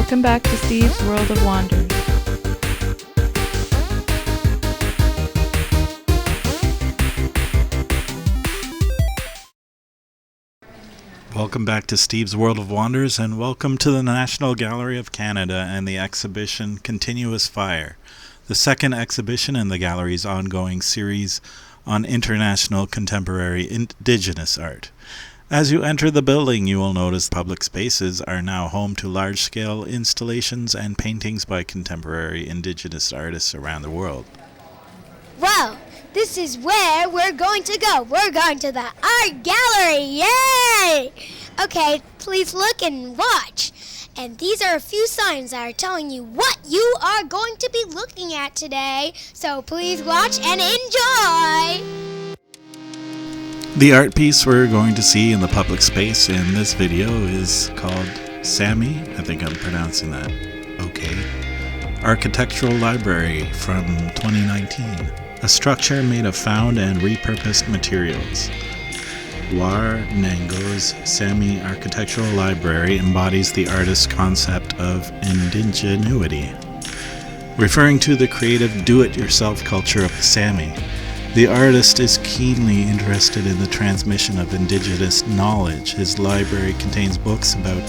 Welcome back to Steve's World of Wonders. Welcome back to Steve's World of Wonders, and welcome to the National Gallery of Canada and the exhibition Continuous Fire, the second exhibition in the gallery's ongoing series on international contemporary Indigenous art. As you enter the building, you will notice public spaces are now home to large-scale installations and paintings by contemporary Indigenous artists around the world. Well, this is where we're going to go. We're going to the art gallery. Yay! Okay, please look and watch. And these are a few signs that are telling you what you are going to be looking at today. So please watch and enjoy. The art piece we're going to see in the public space in this video is called Sami, I think I'm pronouncing that okay, Architectural Library from 2019. A structure made of found and repurposed materials. War Nango's Sami Architectural Library embodies the artist's concept of indigenuity. Referring to the creative do-it-yourself culture of the Sami, the artist is keenly interested in the transmission of Indigenous knowledge. His library contains books about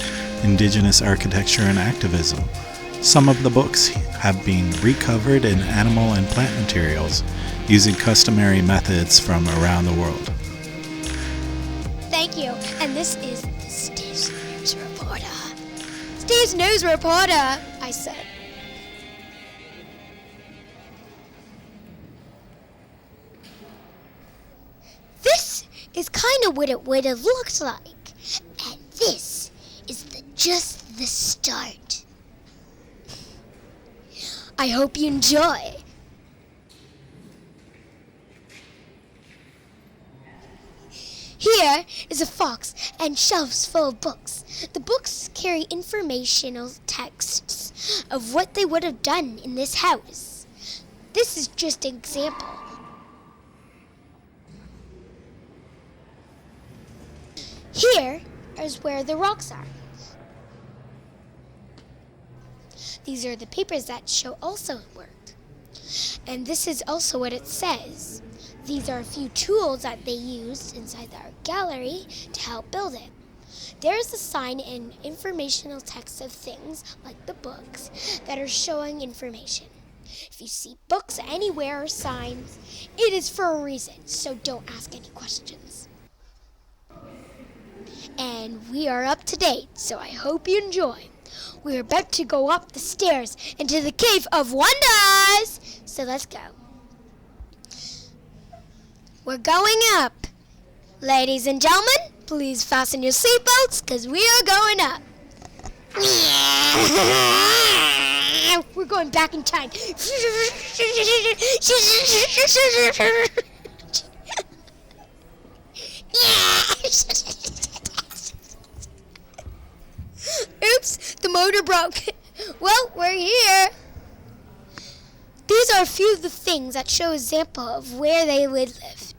Indigenous architecture and activism. Some of the books have been recovered in animal and plant materials using customary methods from around the world. Thank you. And this is Steve's News Reporter. Steve's News Reporter, I said. This is kind of what it would have looked like. And this is just the start. I hope you enjoy. Here is a box and shelves full of books. The books carry informational texts of what they would have done in this house. This is just an example. Here is where the rocks are. These are the papers that show also it worked. And this is also what it says. These are a few tools that they used inside the art gallery to help build it. There is a sign and informational text of things like the books that are showing information. If you see books anywhere or signs, it is for a reason, so don't ask any questions. And we are up to date, so I hope you enjoy. We're about to go up the stairs into the Cave of Wonders. So let's go. We're going up. Ladies and gentlemen, please fasten your seatbelts because we are going up. We're going back in time. Oops, the motor broke. Well, we're here. These are a few of the things that show an example of where they lived.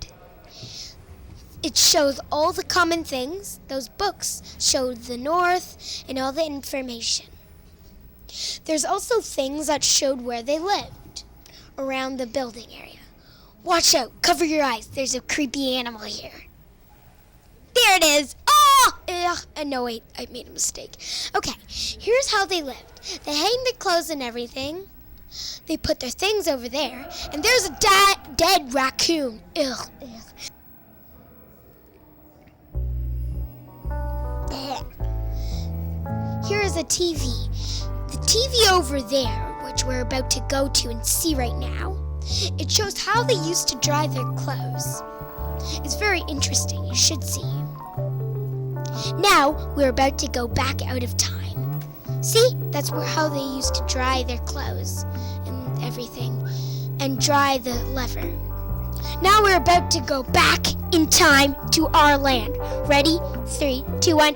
It shows all the common things. Those books show the north and all the information. There's also things that showed where they lived around the building area. Watch out, cover your eyes. There's a creepy animal here. There it is. No, wait, I made a mistake. Okay, here's how they lived. They hang their clothes and everything. They put their things over there, and there's a dead raccoon. Ugh. Here is a TV. The TV over there, which we're about to go to and see right now, it shows how they used to dry their clothes. It's very interesting. You should see. Now, we're about to go back out of time. See? That's how they used to dry their clothes and everything, and dry the leather. Now we're about to go back in time to our land. Ready? 3, 2, 1.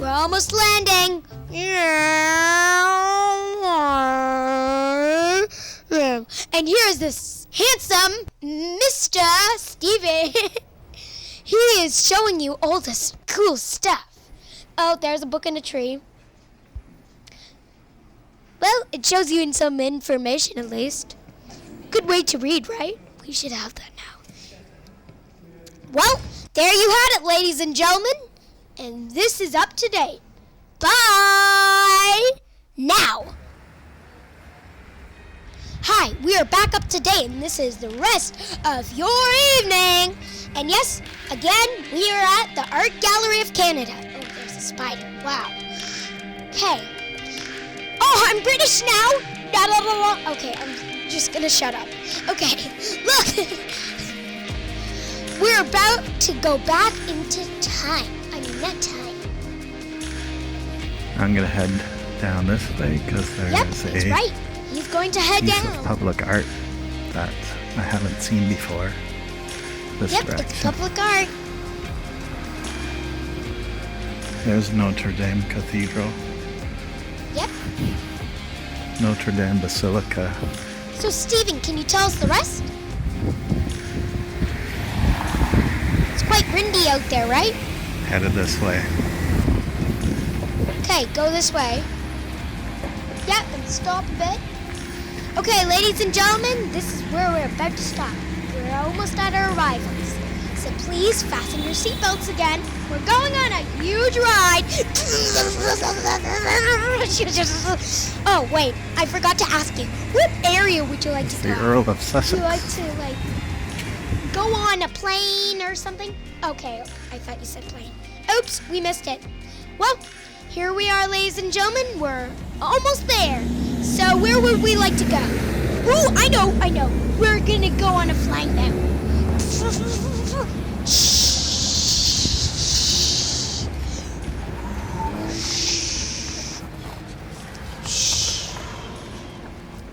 We're almost landing. And here's this handsome Mr. Steven. He is showing you all this cool stuff. Oh, there's a book in a tree. Well, it shows you some information at least. Good way to read, right? We should have that now. Well, there you had it, ladies and gentlemen. And this is up to date. Bye! Now. Hi, we are back up to date, and this is the rest of your evening. And yes, again, we are at the Art Gallery of Canada. Oh, there's a spider. Wow. Okay. Oh, I'm British now. Da, da, da, da. Okay, I'm just gonna shut up. Okay, look. We're about to go back into time. I mean, not time. I'm gonna head down this way because there's that's right. He's going to head piece down. of public art that I haven't seen before. This direction. It's public art. There's Notre Dame Cathedral. Yep. Notre Dame Basilica. So, Stephen, can you tell us the rest? It's quite windy out there, right? Headed this way. Okay, go this way. Yep, and stop a bit. Okay, ladies and gentlemen, this is where we're about to stop. We're almost at our arrivals. So please fasten your seatbelts again. We're going on a huge ride. Oh, wait, I forgot to ask you. What area would you like to go? The Earl of Sussex. Would you like to, go on a plane or something? Okay, I thought you said plane. Oops, we missed it. Well, here we are, ladies and gentlemen. We're almost there. So where would we like to go? Ooh, I know. We're gonna go on a flying boat.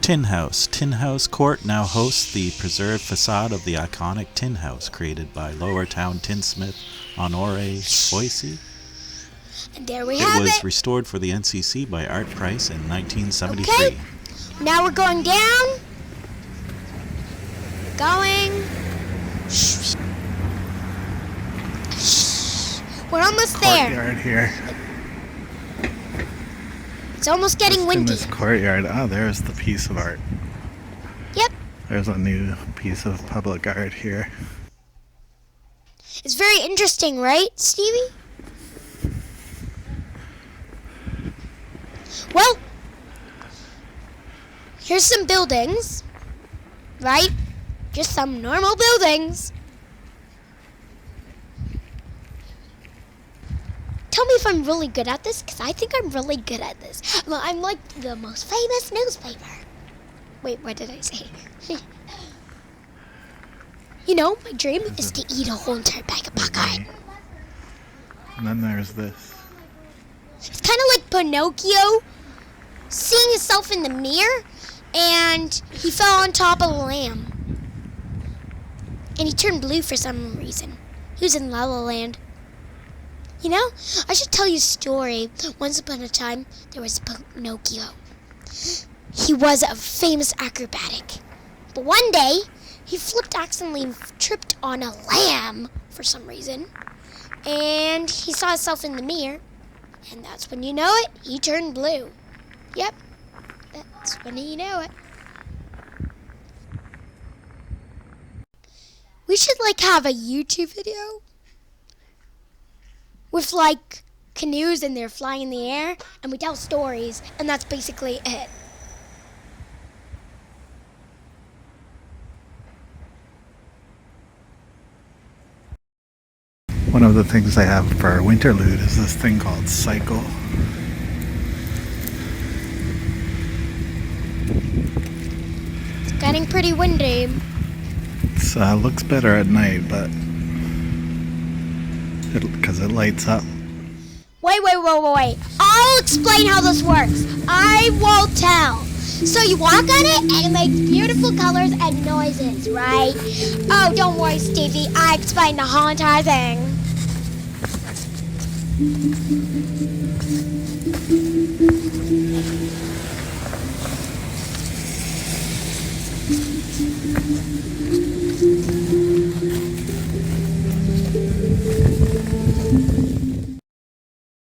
Tin House. Tin House Court now hosts the preserved facade of the iconic Tin House created by Lower Town tinsmith Honore Foissy. And there we have it. It was restored for the NCC by Art Price in 1973. Okay, now we're going down. Going. We're almost there. Courtyard here. It's almost getting windy. In this courtyard. Oh, there's the piece of art. Yep. There's a new piece of public art here. It's very interesting, right, Stevie? Well, here's some buildings, right? Just some normal buildings. Tell me if I'm really good at this, because I think I'm really good at this. Well, I'm like the most famous newspaper. Wait, what did I say? You know, my dream is to eat a whole entire bag of popcorn. And then there's this. It's kind of like Pinocchio seeing himself in the mirror, and he fell on top of a lamb. And he turned blue for some reason. He was in La La Land. You know, I should tell you a story. Once upon a time, there was Pinocchio. He was a famous acrobatic. But one day, he accidentally tripped on a lamb for some reason. And he saw himself in the mirror. And that's when you know it, he turned blue. Yep, that's when you know it. We should have a YouTube video with canoes and they're flying in the air and we tell stories and that's basically it. One of the things they have for Winterlude is this thing called Cycle. It's getting pretty windy. It looks better at night, but because it lights up. Wait. I'll explain how this works. I will tell. So you walk on it and it makes beautiful colors and noises, right? Oh, don't worry, Stevie. I explained the whole entire thing.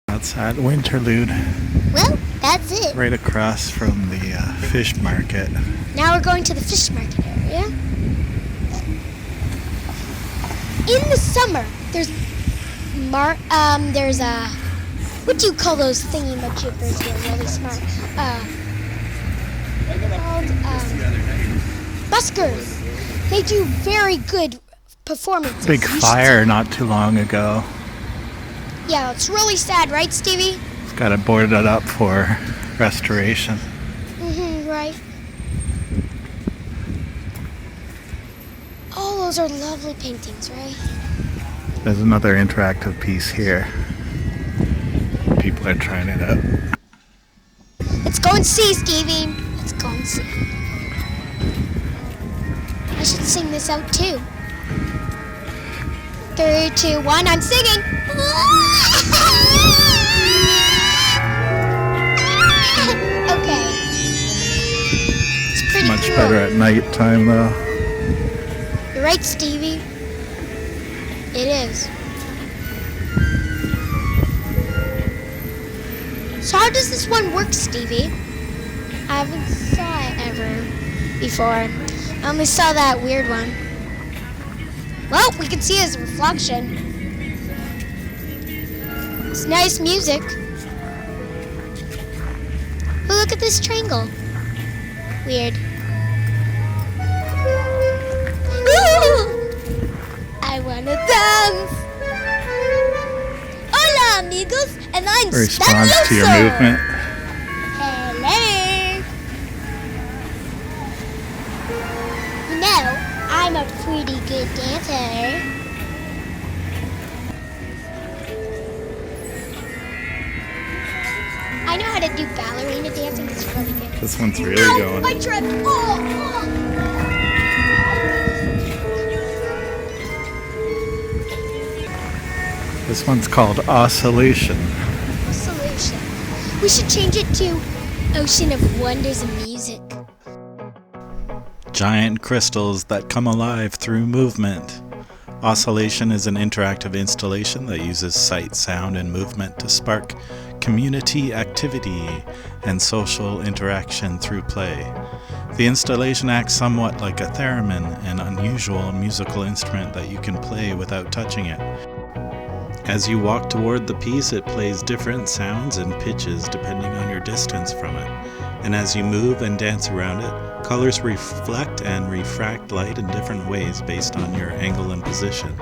Outside Winterlude, Well, that's it. right across from the fish market. Now we're going to the fish market area. In the summer, there's a, what do you call those thingy-majiggers? They're really smart. They're called buskers. They do very good performances. Big You should fire see- not too long ago. Yeah, it's really sad, right, Stevie? It's got it boarded up for restoration. Right. Oh, those are lovely paintings, right? There's another interactive piece here. People are trying it out. Let's go and see, Stevie. Let's go and see. I should sing this out too. 3, 2, 1, I'm singing. Okay. It's pretty Much cool. better at night time though. You're right, Stevie. It is. So how does this one work, Stevie? I haven't saw it ever before. I only saw that weird one. Well, we can see his reflection. It's nice music. But look at this triangle. Weird. I wanna dance. Hola, amigos, and I'm Response to your Stanioso. movement. Hello. You know, I'm a pretty good dancer. I know how to do ballerina dancing. It's really good. This one's really Ow, going. I tripped. Oh. This one's called Oscillation. Solution. We should change it to Ocean of Wonders and Music. Giant crystals that come alive through movement. Oscillation is an interactive installation that uses sight, sound, and movement to spark community activity and social interaction through play. The installation acts somewhat like a theremin, an unusual musical instrument that you can play without touching it. As you walk toward the piece, it plays different sounds and pitches depending on your distance from it. And as you move and dance around it, colors reflect and refract light in different ways based on your angle and position.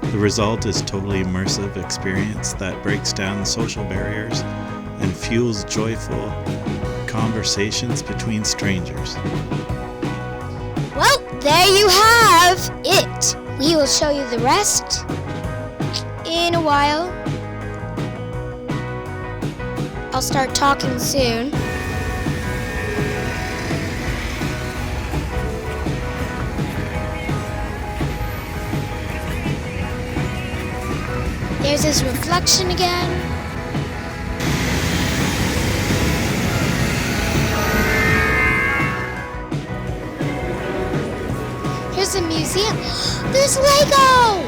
The result is a totally immersive experience that breaks down social barriers and fuels joyful conversations between strangers. Well, there you have it. We will show you the rest in a while. I'll start talking soon. There's his reflection again. Here's a museum. There's Lego!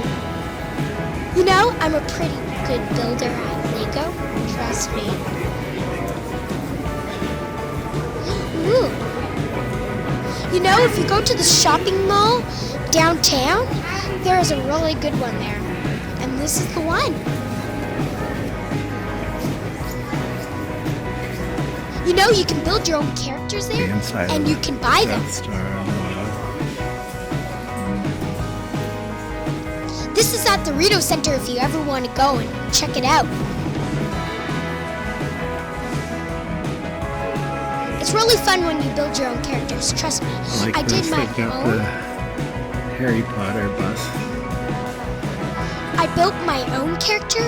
You know, I'm a pretty good builder at Lego. Trust me. Ooh. You know, if you go to the shopping mall downtown, there is a really good one there. And this is the one. You know, you can build your own characters there, The inside and of you can buy them. Death Star on the This is at the Rideau Centre if you ever want to go and check it out. It's really fun when you build your own characters, trust me. like I did this, my they've got own. the Harry Potter bus. I built my own character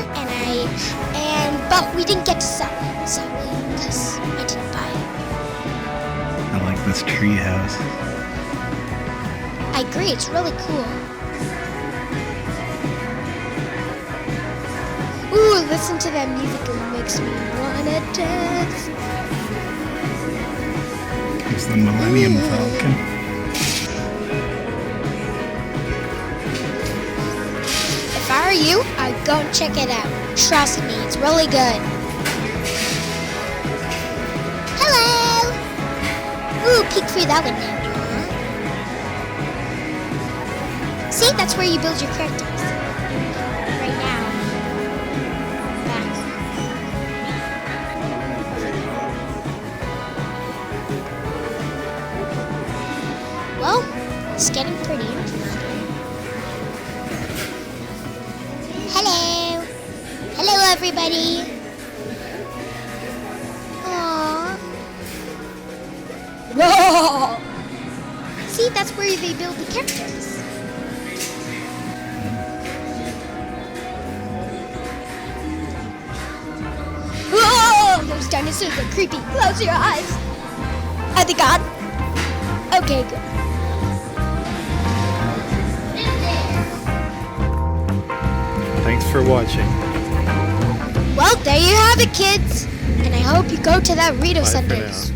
but we didn't get to sell it, sadly, because I didn't buy it. I like this tree house. I agree, it's really cool. Ooh, listen to that music. It makes me wanna dance. Here's the Millennium Falcon. If I were you, I'd go and check it out. Trust me, it's really good. Hello! Ooh, peek through that window. See, that's where you build your characters. Right now. Back. Well, it's getting pretty interesting. Hello. Hello, everybody. Aww. Whoa! See, that's where they build the characters. Whoa! Those dinosaurs are creepy. Close your eyes. Are they gone? Okay, good. Thanks for watching. Well, there you have it, kids. And I hope you go to that Rideau Bye for Centre. now.